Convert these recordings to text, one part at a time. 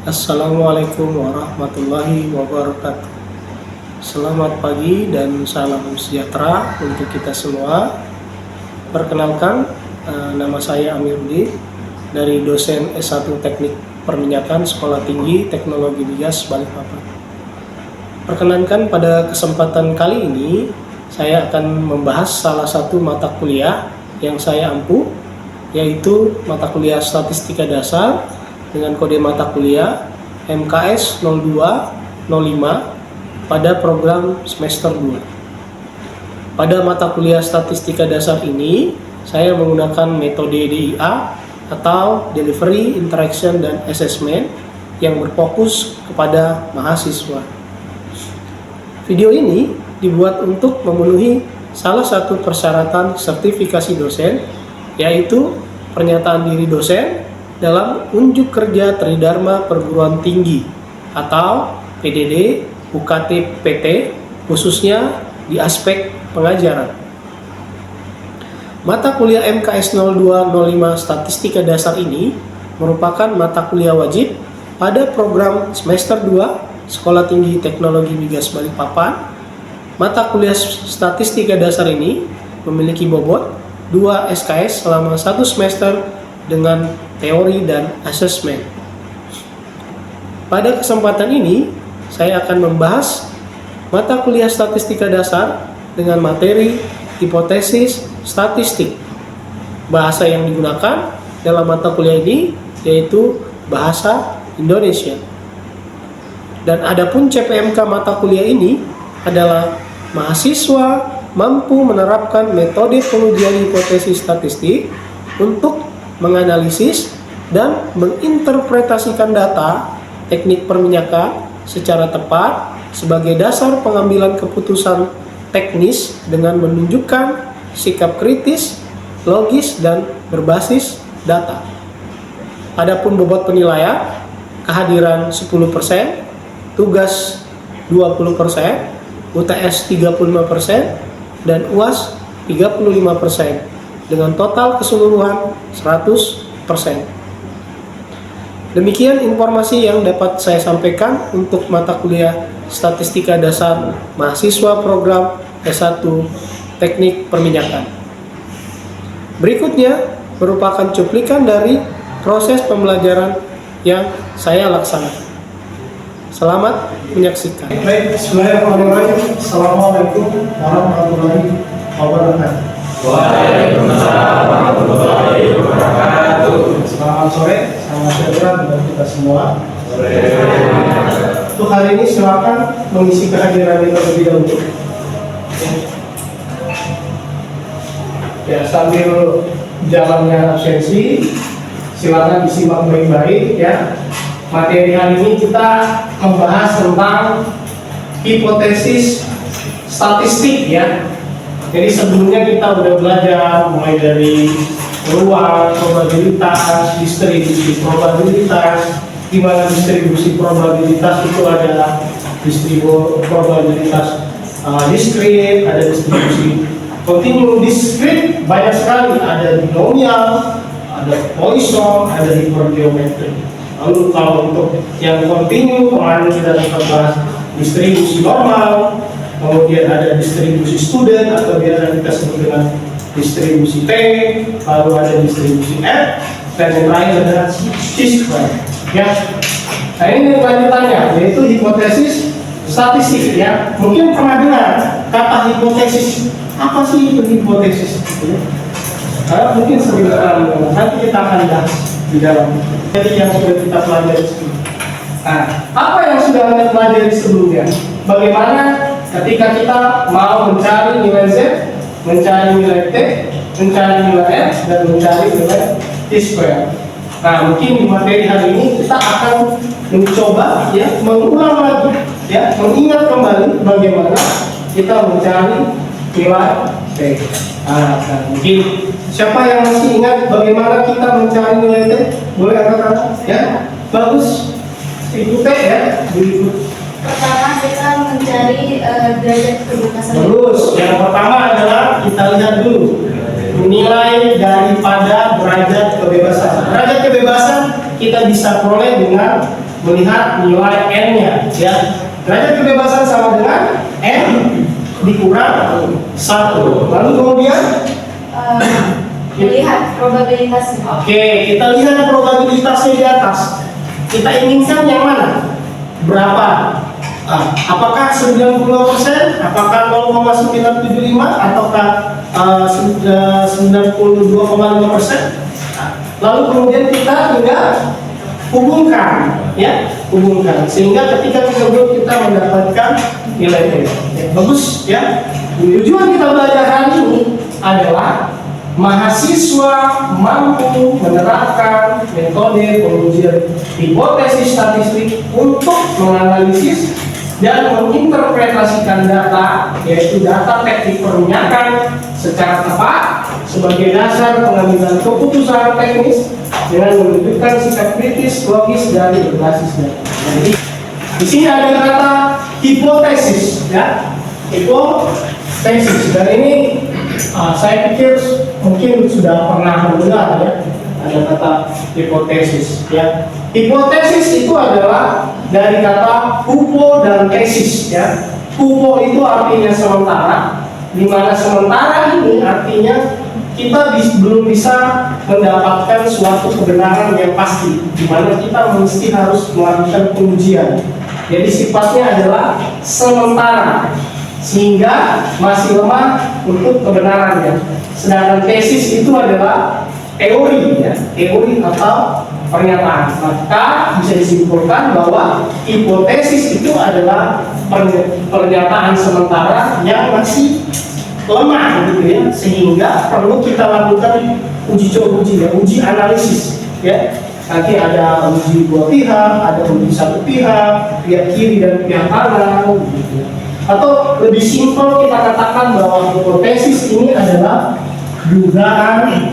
Assalamualaikum warahmatullahi wabarakatuh. Selamat pagi dan salam sejahtera untuk kita semua. Perkenalkan, nama saya Amiruddin dari dosen S1 Teknik Perminyakan Sekolah Tinggi Teknologi Migas Balikpapan. Perkenankan pada kesempatan kali ini saya akan membahas salah satu mata kuliah yang saya ampu, yaitu mata kuliah Statistika Dasar dengan kode mata kuliah MKS 0205 pada program semester 2. Pada mata kuliah Statistika Dasar ini, saya menggunakan metode DIA atau Delivery, Interaction, dan Assessment yang berfokus kepada mahasiswa. Video ini dibuat untuk memenuhi salah satu persyaratan sertifikasi dosen, yaitu pernyataan diri dosen dalam unjuk kerja Tridharma Perguruan Tinggi atau PDD UKT PT, khususnya di aspek pengajaran. Mata kuliah MKS 0205 Statistika Dasar ini merupakan mata kuliah wajib pada program semester 2 Sekolah Tinggi Teknologi Migas Balikpapan. Mata kuliah Statistika Dasar ini memiliki bobot 2 SKS selama 1 semester dengan teori dan asesmen. Pada kesempatan ini, saya akan membahas mata kuliah Statistika Dasar dengan materi hipotesis statistik. Bahasa yang digunakan dalam mata kuliah ini yaitu bahasa Indonesia. Dan adapun CPMK mata kuliah ini adalah mahasiswa mampu menerapkan metode pengujian hipotesis statistik untuk menganalisis dan menginterpretasikan data teknik perminyakan secara tepat sebagai dasar pengambilan keputusan teknis dengan menunjukkan sikap kritis, logis, dan berbasis data. Adapun bobot penilaian, kehadiran 10%, tugas 20%, UTS 35%, dan UAS 35%. Dengan total keseluruhan 100%. Demikian informasi yang dapat saya sampaikan untuk mata kuliah Statistika Dasar mahasiswa program S1 Teknik Perminyakan. Berikutnya merupakan cuplikan dari proses pembelajaran yang saya laksanakan. Selamat menyaksikan. Baik, bismillahirrahmanirrahim. Assalamualaikum warahmatullahi wabarakatuh. Waalaikumsalam warahmatullahi wabarakatuh. Selamat sore, selamat sejahtera buat kita semua. Untuk hari ini silakan mengisi kehadiran terlebih dahulu. Ya, sambil jalannya absensi, silakan disimak baik-baik ya. Materi hari ini kita membahas tentang hipotesis statistik ya. Jadi sebelumnya kita udah belajar mulai dari peluang, probabilitas, distribusi probabilitas, di mana distribusi probabilitas itu ada distribusi probabilitas diskrit, ada distribusi kontinu diskrit, banyak sekali, ada binomial, ada Poisson, ada hipergeometri. Lalu kalau untuk yang kontinu, kemarin kita dapat bahas distribusi normal, kemudian ada distribusi student atau biasa kita sebut dengan distribusi T, lalu ada distribusi F, dan yang terakhir adalah chi-square. Ya, nah ini lanjutannya yaitu hipotesis statistik ya. Mungkin pernah dengar kata hipotesis. Apa sih itu hipotesis? Mungkin sering dengar. Nanti kita akan bahas di dalam. Jadi yang sudah kita pelajari sebelumnya. Nah, apa yang sudah kita pelajari sebelumnya? Bagaimana ketika kita mau mencari nilai Z, mencari nilai T, mencari nilai F, dan mencari nilai T-square. Nah, mungkin di materi hari ini kita akan mencoba ya, mengulang lagi ya, mengingat kembali bagaimana kita mencari nilai T. Nah, mungkin siapa yang masih ingat bagaimana kita mencari nilai T? Boleh angkat ya? Bagus. Ibu T ya, Bu. Pertama kita mencari derajat kebebasan. Terus yang pertama adalah kita lihat dulu nilai daripada derajat kebebasan. Derajat kebebasan kita bisa peroleh dengan melihat nilai n-nya, ya. Derajat kebebasan sama dengan n dikurang 1. Lalu kemudian Melihat probabilitasnya. oke, kita lihat probabilitasnya di atas. Kita inginkan yang mana? Berapa? Apakah 92%? Apakah 0,975? Ataukah 92,5%? Lalu kemudian kita tinggal hubungkan, ya, hubungkan. Sehingga ketika kita mendapatkan nilai-nilai. Bagus, ya. Tujuan kita belajar hari ini adalah mahasiswa mampu menerapkan metode pengujian hipotesis statistik untuk menganalisis dan menginterpretasikan data, yaitu data teknik perminyakan secara tepat sebagai dasar pengambilan keputusan teknis dengan menunjukkan sikap kritis, logis dari berbasis data. Jadi di sini ada kata hipotesis, ya, hipotesis. Dan ini saya pikir mungkin sudah pernah mendengar, ya, ada kata hipotesis, ya. Hipotesis itu adalah dari kata hupo dan tesis, ya. Hupo itu artinya sementara, di mana sementara ini artinya kita belum bisa mendapatkan suatu kebenaran yang pasti, di mana kita mesti harus melakukan pengujian. Jadi sifatnya adalah sementara, sehingga masih lemah untuk kebenarannya. Sedangkan tesis itu adalah teori, ya, teori atau pernyataan. Maka bisa disimpulkan bahwa hipotesis itu adalah pernyataan sementara yang masih lemah, gitu ya, sehingga perlu kita lakukan uji coba, uji analisis, ya. Nanti ada uji dua pihak, ada uji satu pihak kiri dan pihak kanan, gitu. Atau lebih simpel kita katakan bahwa hipotesis ini adalah dugaan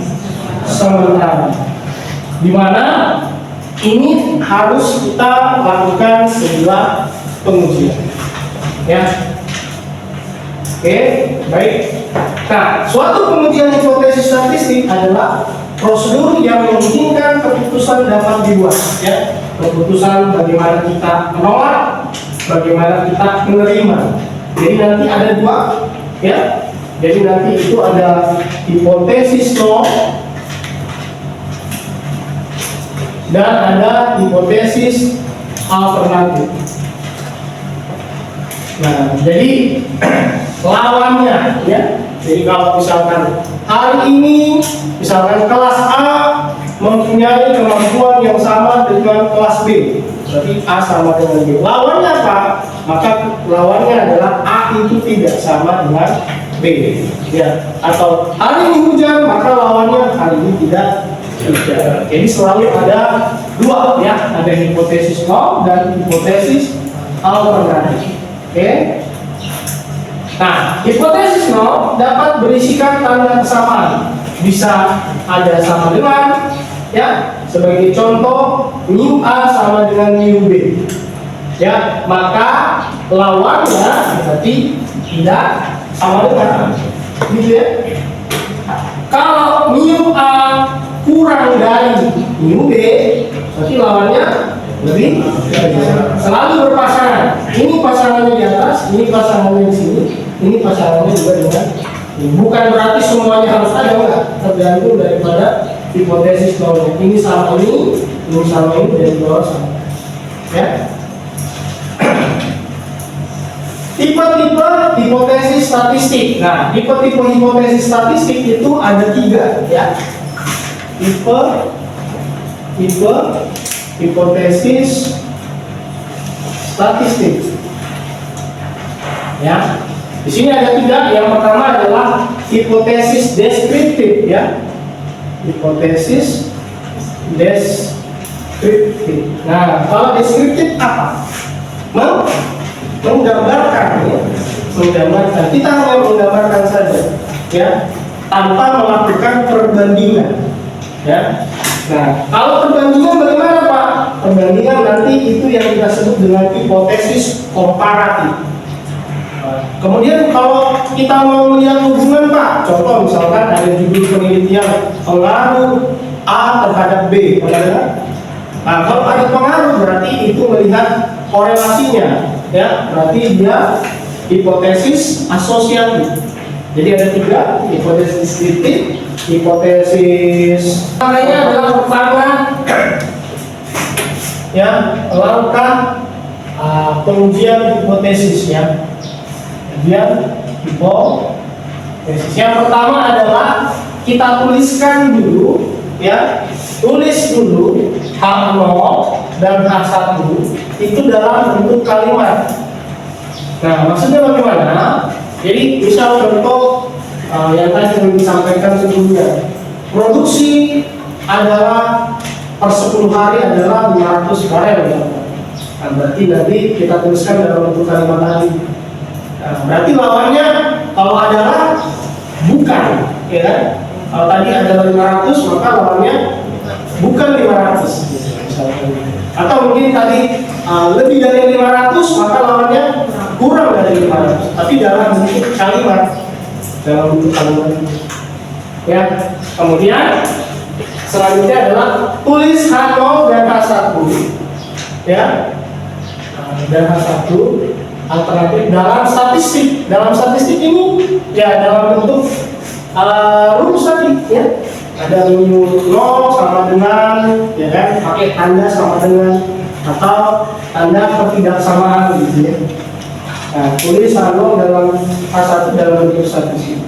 sementara, di mana ini harus kita lakukan setelah pengujian, ya. Oke, baik. Nah, suatu pengujian hipotesis statistik adalah prosedur yang memungkinkan keputusan dapat dibuat, ya. Keputusan bagaimana kita menolak, bagaimana kita menerima. Jadi nanti ada dua, ya. Jadi nanti itu ada hipotesis no dan ada hipotesis alternatif. Nah, jadi lawannya, ya. Jadi kalau misalkan hari ini misalkan kelas A mempunyai kemampuan yang sama dengan kelas B, berarti A sama dengan B. Lawannya apa? Maka lawannya adalah A itu tidak sama dengan B, ya. Atau hari ini hujan, maka lawannya hari ini tidak hujan. Jadi selalu ada dua, ya. Ada hipotesis no dan hipotesis alternatif. Oke. Nah, hipotesis no dapat berisikan tanda kesamaan. Bisa ada sama dengan, ya. Sebagai contoh, mu A sama dengan mu B. Ya, maka lawannya berarti tidak sama dengan, gitu ya. Kalau mu A kurang dari mu B, berarti lawannya lebih, selalu berpasangan. Ini pasangannya di atas, ini pasangannya di sini, ini pasangannya juga dengan ini. Bukan berarti semuanya harus ada, enggak, tergantung daripada hipotesis nolnya. Ini sama ini sama ini, dan bawah sama, ya. Tipe-tipe hipotesis statistik. Nah, tipe-tipe hipotesis statistik itu ada 3, ya. Tipe hipotesis statistik, ya. Di sini ada 3. Yang pertama adalah hipotesis deskriptif, ya. Hipotesis deskriptif. Nah, kalau deskriptif apa? Menggambarkan, ya. Menggambarkan. Kita hanya menggambarkan saja, ya, tanpa melakukan perbandingan, ya. Nah, kalau perbandingan bagaimana, Pak? Perbandingan nanti itu yang kita sebut dengan hipotesis komparatif. Kemudian kalau kita mau melihat hubungan, Pak, contoh misalkan ada judul penelitian pengaruh A terhadap B, Nah, kalau ada pengaruh berarti itu melihat korelasinya, ya. Berarti dia hipotesis asosiatif. Jadi ada 3, hipotesis deskriptif, hipotesis. Namanya adalah pertama, ya, langkah pengujian hipotesis, ya. Kemudian hipotesis. Yang pertama adalah kita tuliskan dulu, ya, tulis dulu H0 dan H1 itu dalam bentuk kalimat. Nah, maksudnya bagaimana? Jadi misal contoh yang tadi sudah disampaikan sebelumnya, produksi adalah per 10 hari adalah 500 barel, ya. Nah, berarti nanti kita tuliskan dalam bentuk kalimat tadi. Nah, berarti lawannya kalau adalah bukan, ya kan? Kalau tadi adalah 500, maka lawannya bukan 500, atau mungkin tadi lebih dari 500, maka lawannya kurang dari 500, tapi dalam bentuk kalimat, ya. Kemudian selanjutnya adalah tulis H0 dan H1, ya, dan H1 alternatif dalam statistik ini, ya, dalam bentuk rumus tadi, ya. Ada minus 0 sama dengan, ya kan, pakai tanda sama dengan, atau tanda ketidaksamaan, gitu, ya. Nah, tulis H0 dalam H1 dalam bentuk statistik.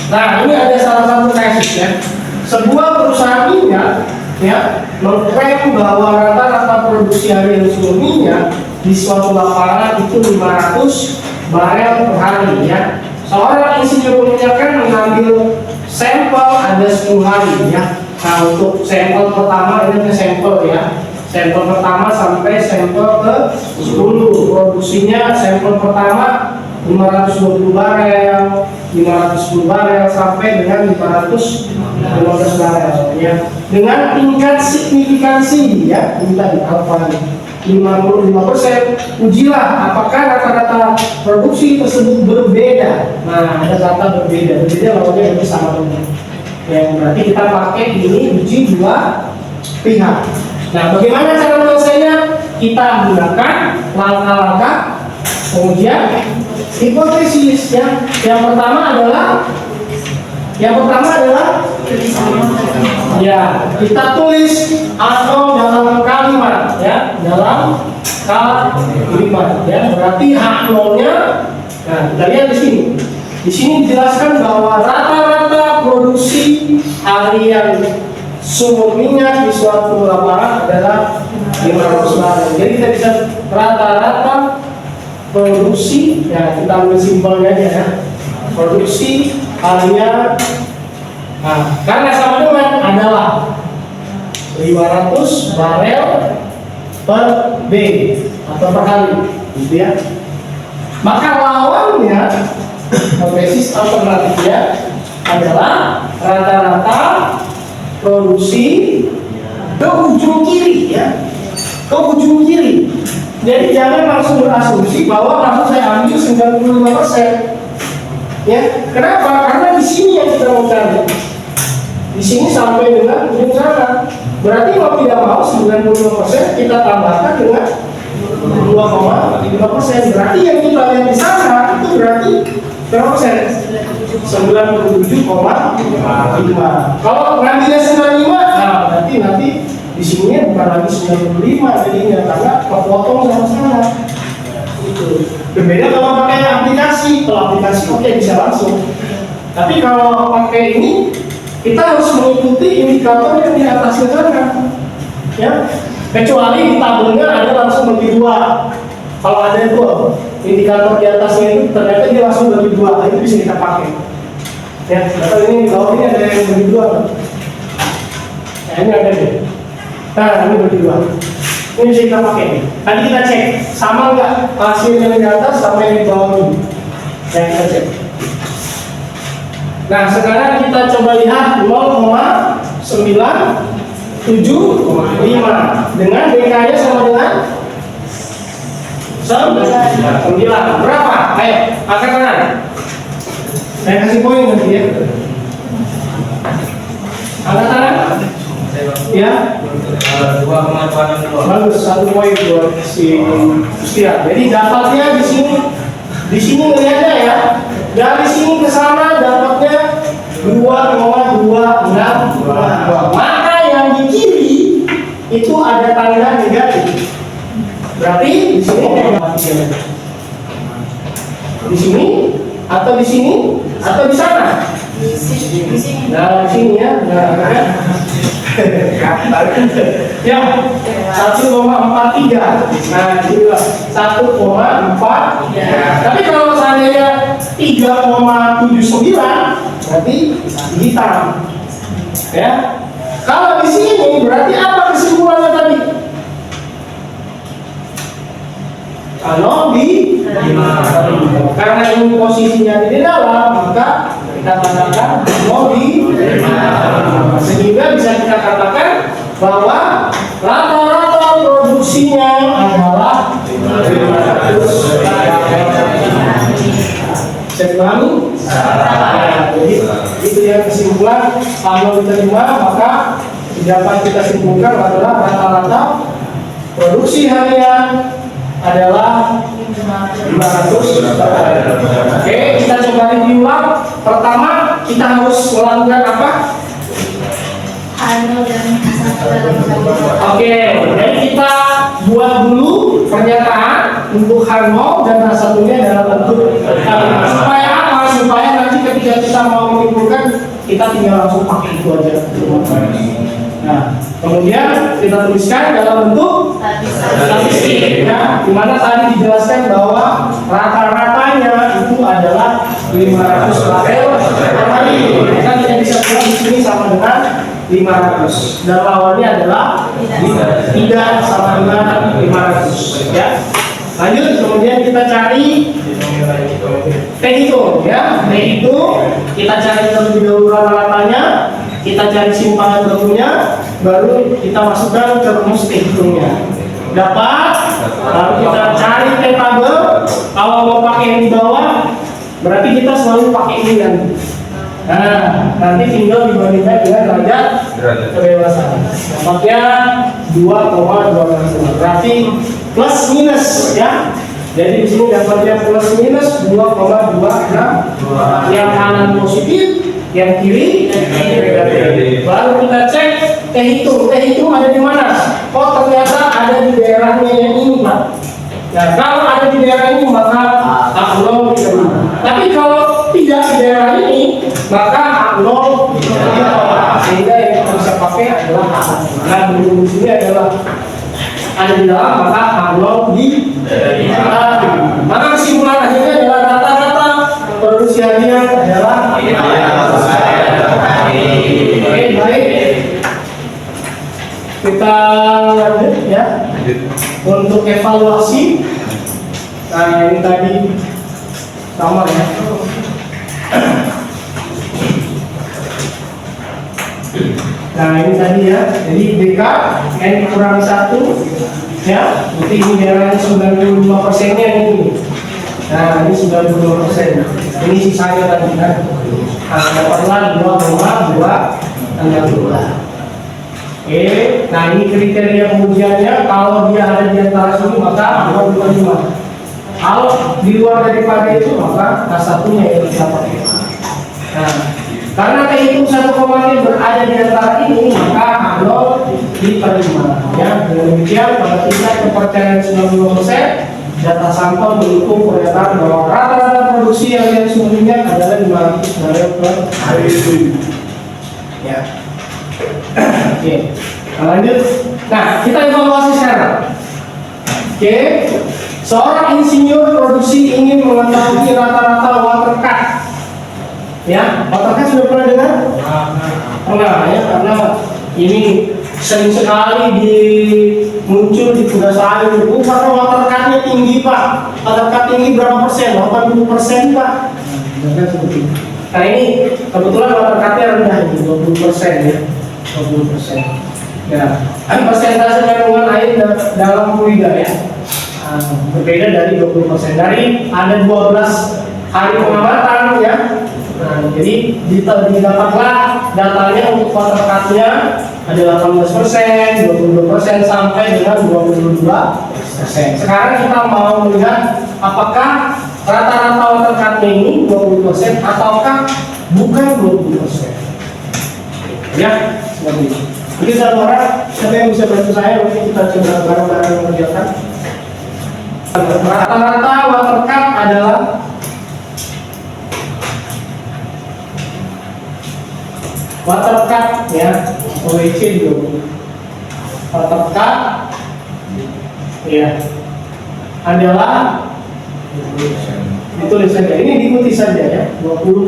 Nah, ini ada salah satu tesis, ya. Sebuah perusahaan minyak, ya, mengklaim bahwa rata-rata produksi harian sumber minyak di suatu lapangan itu 500 barel per hari, ya. Seorang insinyur peminyakan mengambil sampel ada 10 hari, ya. Nah, untuk sampel pertama ini sampel, ya. Sampel pertama sampai sampel ke 10. Produksinya sampel pertama 520 barel, 510 barel sampai dengan 515 barel, ya. Dengan tingkat signifikansi, ya, ini tadi alfa 55%. Ujilah apakah rata-rata produksi tersebut berbeda. Nah, ada kata berbeda lawannya berarti sama dengan. Ya, berarti kita pakai ini uji dua pihak. Nah, bagaimana cara menyelesainya? Kita gunakan langkah-langkah pengujian hipotesis, ya. Yang pertama adalah ya, kita tulis atau dalam kalimat, ya, dalam kalimat, ya. Berarti H0-nya, nah, kita lihat di sini. Di sini dijelaskan bahwa rata-rata produksi harian sumber minyak di suatu lapangan adalah 500 barel. Jadi kita bisa rata-rata produksi, ya, kita ambil simbolnya aja, ya. Produksi harian, nah, karena sama dengan adalah 500 barel per B atau per hari, gitu, ya. Maka lawannya hipotesis alternatifnya adalah rata-rata produksi ke ujung kiri, ya, ke ujung kiri. Jadi jangan langsung berasumsi bahwa langsung saya ambil 95%. Ya, kenapa? Karena di sini yang kita mau cari. Di sini sampai dengan ujung sana. Berarti mau tidak mau 95% kita tambahkan dengan 2,5%. Berarti yang kita lihat di sana itu berarti berapa persen? 97,5. Kalau ngambilnya 95, nah berarti nanti di sini bukan lagi 95 jadinya karena kepotong sama-sama. Itu. Berbeda kalau pakai aplikasi. Kalau aplikasi oke, bisa langsung. Tapi kalau pakai ini kita harus mengikuti indikator yang di atasnya sana, ya. Kecuali di tabelnya ada langsung bagi 2. Kalau ada itu indikator di atasnya itu ternyata dia langsung bagi 2, nah, itu bisa kita pakai. Ya, atau ini di bawah ini ada yang bagi 2. Nah, ini ada nih. Nah, ini bagi 2. Ini bisa kita pakai. Tadi kita cek sama nggak hasil yang di atas sama yang di bawah ini. Yang kita cek. Nah, sekarang kita coba lihat 0,975 dengan BK-nya sama dengan 9. Berapa? Ayo, angkat tangan. Saya kasih poin nanti, ya. Angkat tangan. Ya. Bagus, 1 poin buat si Ustia. Jadi dapatnya di sini ngelihatnya ya, dari sini ke sana dapatnya 2,262. Maka yang di kiri itu ada tanda negatif. Berarti di sini di sini atau di sini atau di sana? Di sini. Nah, di sini ya. Ya, 1,43. Nah, inilah 1,4. Tapi kalau seandainya 3,79, berarti hitam. Ya. Kalau di sini berarti apa kesimpulannya tadi? Kalau di karena ini posisinya di dalam, maka kita katakan di sehingga bisa kita katakan bahwa rata-rata produksinya adalah 500. Saya ulangi. Jadi itu ya kesimpulan. Kalau diterima maka dapat kita simpulkan adalah rata-rata produksi harian adalah 500. Oke, kita coba diulang. Pertama, kita harus melakukan apa? H0 dan H1 dalam kandungan. Oke, jadi kita buat dulu pernyataan untuk H0 dan H1-nya dalam bentuk kalimat. Supaya apa? Supaya nanti ketika kita mau menyimpulkan, kita tinggal langsung pakai itu aja. Nah, kemudian kita tuliskan dalam bentuk statistik, ya, dimana tadi dijelaskan bahwa rata-ratanya itu adalah 500 label per hari. Kita tidak bisa bilang di sini sama dengan 500 dan lawannya adalah tidak sama dengan 500. Ya, lanjut. Kemudian kita cari T itu, ya, T itu kita cari terlebih dahulu rata-ratanya. Kita cari simpangan barunya, baru kita masukkan ke rumus T hitungnya. Dapat, lalu kita cari T tabel. Kalau mau pakai yang di bawah, berarti kita selalu pakai ini nanti. Nah, nanti tinggal dibandingkan dengan derajat kebebasan. Dapatnya 2,2. Berarti plus minus, ya. Jadi di sini dapatnya plus minus 2,26. Yang kanan positif, yang kiri negatif. Baru kita cek T hitung. T hitung ada di mana? Oh, ternyata ada di daerahnya yang ini, Pak. Nah, kalau ada di daerah ini maka A0 diterima. Tapi kalau tidak di daerah ini maka A0 ditolak. Sehingga yang kita bisa pakai adalah A. Nah, di sini adalah ada di dalam, maka A0 diterima. Maka kesimpulan akhirnya adalah rata-rata produksi harian adalah oke, baik. Kita lanjut ya. Untuk evaluasi, nah ini tadi sama ya. Nah ini tadi ya, jadi DK N kurang 1 ya, berarti ini daerahnya 95%-nya ini. Nah ini 95%, ini sisanya tadi kan. Nah dapatlah 2,2. Oke, nah ini kriteria pengujiannya. Kalau dia ada di antara sini maka 25. Kalau di luar daripada itu maka K1-nya yang kita pakai. Nah, karena T hitung 1,5 berada di antara ini maka A0 diterima. Ya, dengan demikian pada tingkat kepercayaan 95%, data sampel mendukung pernyataan bahwa rata-rata produksi yang sesungguhnya adalah 500 barel per hari. Ya. Oke, lanjut. Nah, kita evaluasi sekarang. Oke, seorang insinyur produksi ingin mengetahui rata-rata water cut. Ya, water cut sudah pernah dengar? Pernah ya, karena ini sering sekali muncul di tugas air. Karena water cut-nya tinggi, Pak. Water cut tinggi berapa persen? 80% Pak. Nah ini kebetulan water cut-nya rendah ini 20% ya. 20%. Ya, kan persentase kandungan air dalam fluida ya. Berbeda dari 20%. Dari ada 12 hari pengamatan ya. Nah, Jadi didapatlah datanya untuk quarter cut-nya ada 18%, 22% sampai dengan 22%. Sekarang kita mau melihat apakah rata-rata quarter cut-nya ini 20% ataukah bukan 20%. Ya, seperti itu. Mungkin satu orang, siapa yang bisa bantu saya? Mungkin kita coba bareng-bareng mengerjakan. Rata-rata water cut adalah water cut ya, OEC juga. Water cut ya adalah ditulis saja. Ini diikuti saja ya, 20%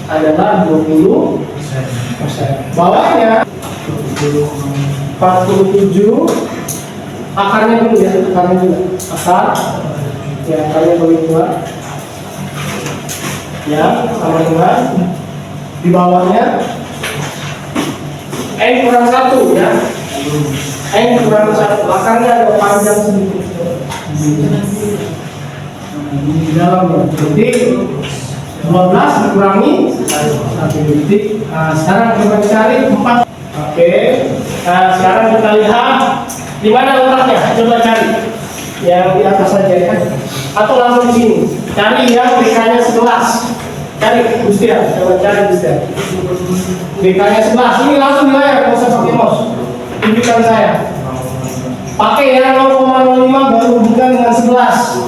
adalah 20%. Bawahnya 47, akarnya dulu ya, akarnya juga. Akar, ya akarnya bagi 2. Ya, sama dengan di bawahnya N kurang 1 ya. N kurang 1, akarnya agak panjang sedikit. Di dalamnya, jadi 12 dikurangi 1 detik. Nah, sekarang kita cari 4. Oke. Nah, sekarang kita lihat di mana letaknya. Coba cari yang di atas saja ya. Atau langsung di sini. Cari yang BK-nya 11. Cari Gustian, coba cari Gustian. BK-nya 11. Ini langsung di layar, nggak usah pakai mouse. Tunjukkan saya. Pakai ya 0,05 baru hubungkan dengan 11.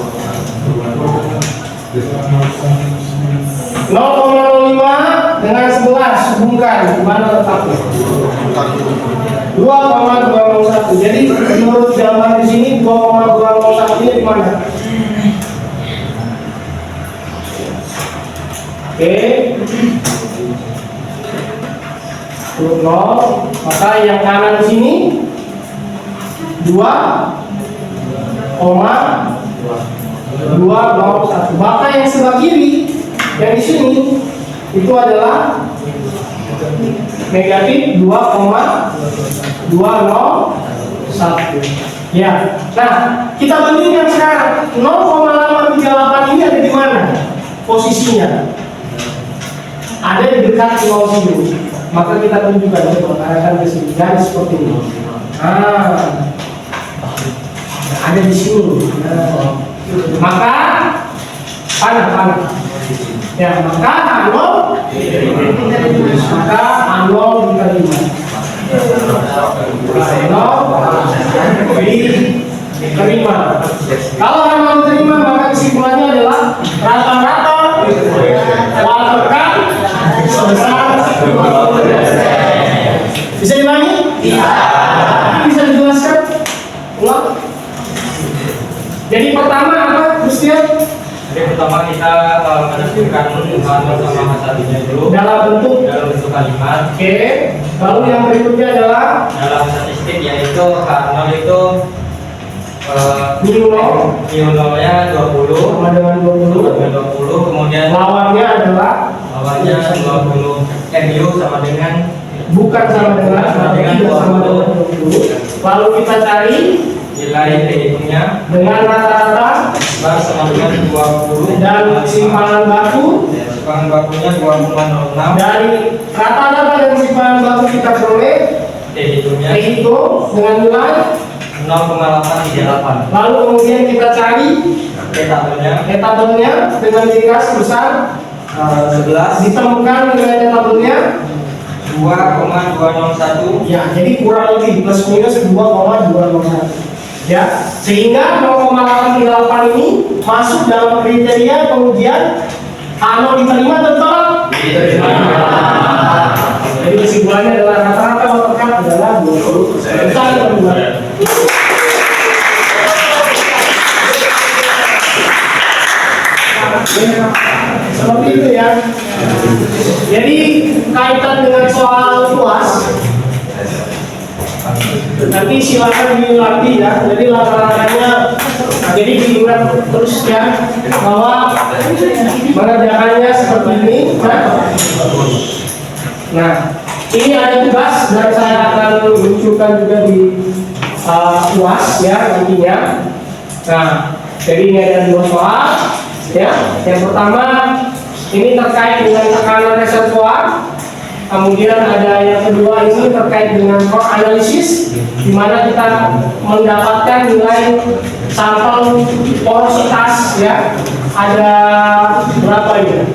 0,05 dengan 11 hubungkan, di mana letaknya? 2,201. Jadi menurut gambar di sini 2,201 ini di mana? Oke. 0, maka yang kanan di sini 2,201. Maka yang sebelah kiri yang di sini itu adalah negatif 2,201. Ya. Nah, kita bandingkan sekarang 0,838 ini ada di mana posisinya? Ada di dekat 0,0. Maka kita tunjukkan mengarahkan ke sini garis seperti ini. Ada di sini. Maka panah. Ya, maka A0 diterima. Diterima. Kalau A0 diterima, maka kesimpulannya adalah rata-rata water cut sebesar 20%. Bisa diulangi? Bisa dijelaskan? Ulang. Jadi pertama apa, Gustian? Jadi pertama kita menentukan A0 sama A1-nya dulu dalam bentuk kalimat. Oke. Lalu yang berikutnya adalah dalam statistik, yaitu A0 itu mu0-nya 20 sama dengan 20, kemudian lawannya adalah 20 mu sama dengan bukan sama dengan tidak sama dengan 20. Lalu kita cari nilai hitungnya dengan rata-rata sama dengan 20 dan simpanan baku. Simpanan bakunya 2,06. Dari rata-rata dan simpanan baku kita peroleh hitungnya hitung dengan nilai 0,838. Lalu kemudian kita cari etabelnya dengan dikasih sebesar 11. Ditemukan nilai etabelnya 2,201. ya, jadi kurang lebih plus minus 2,201 ya, sehingga 0,838 ini masuk dalam kriteria. Kemudian A0 diterima atau ditolak? Diterima. Jadi kesimpulannya adalah rata-rata water cut adalah 20%. Seperti itu ya. Jadi kaitan dengan soal UAS, nanti silakan dilatih ya. Jadi rata-ratanya, jadi diingat terus ya bahwa mengerjakannya seperti ini. Nah, ini ada tugas dan saya akan munculkan juga di UAS ya nantinya. Nah, jadi ini ada 2 soal. Ya, yang pertama Ini terkait dengan tekanan reservoir. Kemudian ada yang kedua ini terkait dengan rock analysis, di mana kita mendapatkan nilai sampel porositas ya. Ada berapa ini?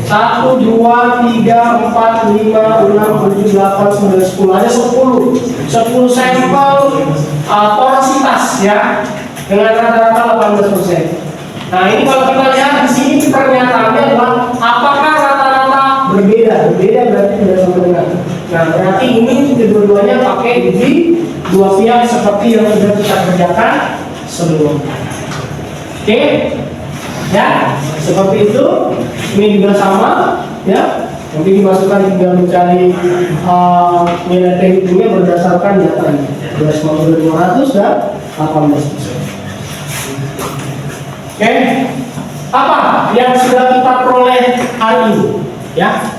1, 2, 3, 4, 5, 6, 7, 8, 9, 10. Ada 10 sampel porositas ya, dengan rata-rata 18%. Nah ini kalau kita lihat di sini pernyataannya adalah apakah rata-rata berbeda berarti tidak sama dengan. Nah berarti ini kedua-duanya pakai uji dua pihak seperti yang sudah kita kerjakan sebelumnya. Oke, ya seperti itu. Ini juga sama, ya. Nanti dimasukkan tinggal mencari nilai TIP-nya berdasarkan datanya 12.500 dan 18%. Oke, apa yang sudah kita peroleh hari ini? Ya,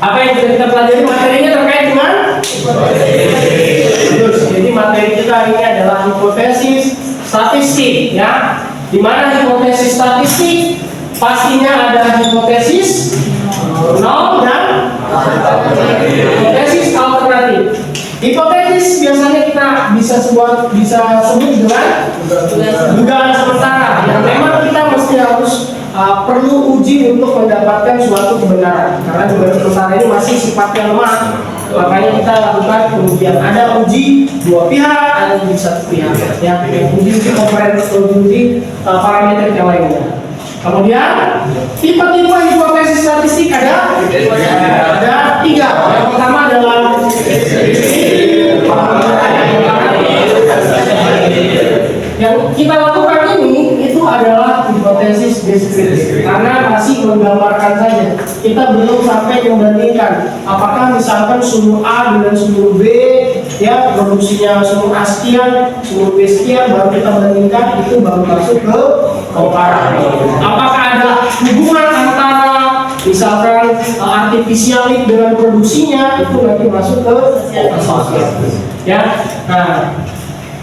apa yang sudah kita pelajari materinya terkait dengan hipotesis. Jadi materi kita hari ini adalah hipotesis statistik, ya. Di mana hipotesis statistik pastinya ada hipotesis nol dan hipotesis alternatif. Hipotesis biasanya kita bisa sebut dengan dugaan sementara yang memang kita mesti harus perlu uji untuk mendapatkan suatu kebenaran, karena dugaan sementara ini masih sifatnya lemah. Makanya kita lakukan pengujian. Ada uji dua pihak, ada uji satu pihak, ya, uji komparatif, uji parameter yang lainnya. Kemudian tipe-tipe hipotesis statistik ada 3. Yang pertama adalah yang kita lakukan ini itu adalah hipotesis deskriptif, karena masih menggambarkan saja. Kita belum sampai membandingkan apakah misalkan sumur A dengan sumur B, ya, produksinya sumur A sekian, sumur B sekian, baru kita bandingkan, itu baru masuk ke komparatif. Apakah ada hubungan antara misalkan artificial lift dengan produksinya, itu nanti masuk ke ya. Nah,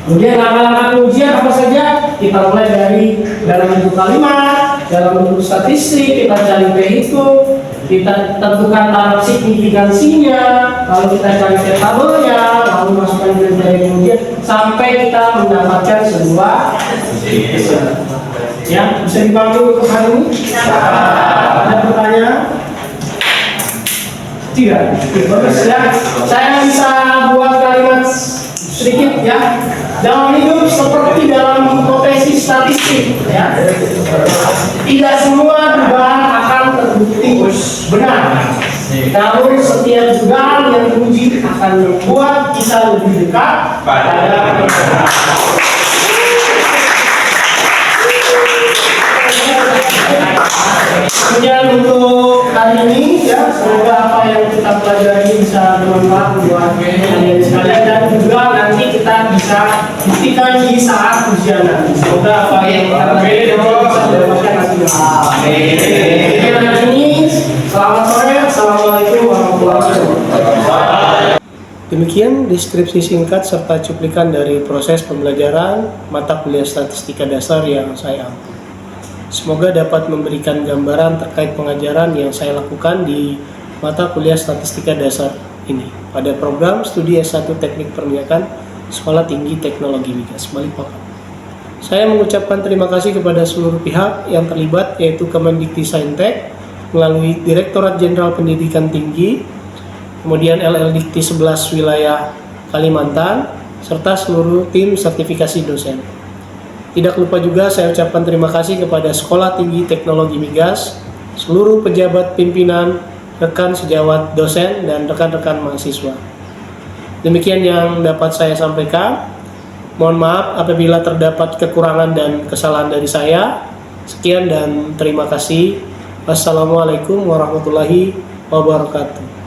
kemudian langkah-langkah pengujian apa saja? Kita mulai dari dalam bentuk kalimat, dalam bentuk statistik, kita cari P-hitung, kita tentukan taraf signifikansinya, lalu kita cari tabelnya, lalu masukkan dari pengujian sampai kita mendapatkan sebuah ya. Bisa dipanggil untuk hari ini? Ada pertanyaan? Tidak. Bagus ya. Saya bisa buat kalimat sedikit ya. Dalam hidup seperti dalam hipotesis statistik ya. Tidak semua dugaan akan terbukti benar. Namun setiap dugaan yang diuji akan membuat kita lebih dekat pada kebenaran. Kemudian untuk hari ini ya, semoga apa yang kita pelajari bisa bermanfaat buat kalian sekalian, dan juga nanti kita bisa buktikan di saat ujian nanti. Semoga apa yang kita pelajari bisa mendapatkan hasilnya. Amin. Hari ini selamat sore, assalamualaikum warahmatullahi wabarakatuh. Demikian deskripsi singkat serta cuplikan dari proses pembelajaran mata kuliah statistika dasar yang saya ambil. Semoga dapat memberikan gambaran terkait pengajaran yang saya lakukan di mata kuliah statistika dasar ini pada program studi S1 Teknik Perminyakan Sekolah Tinggi Teknologi Migas Balikpapan. Saya mengucapkan terima kasih kepada seluruh pihak yang terlibat, yaitu Kemendikti-Saintek melalui Direktorat Jenderal Pendidikan Tinggi, kemudian LLDikti 11 wilayah Kalimantan, serta seluruh tim sertifikasi dosen. Tidak lupa juga saya ucapkan terima kasih kepada Sekolah Tinggi Teknologi Migas, seluruh pejabat pimpinan, rekan sejawat dosen, dan rekan-rekan mahasiswa. Demikian yang dapat saya sampaikan. Mohon maaf apabila terdapat kekurangan dan kesalahan dari saya. Sekian dan terima kasih. Wassalamualaikum warahmatullahi wabarakatuh.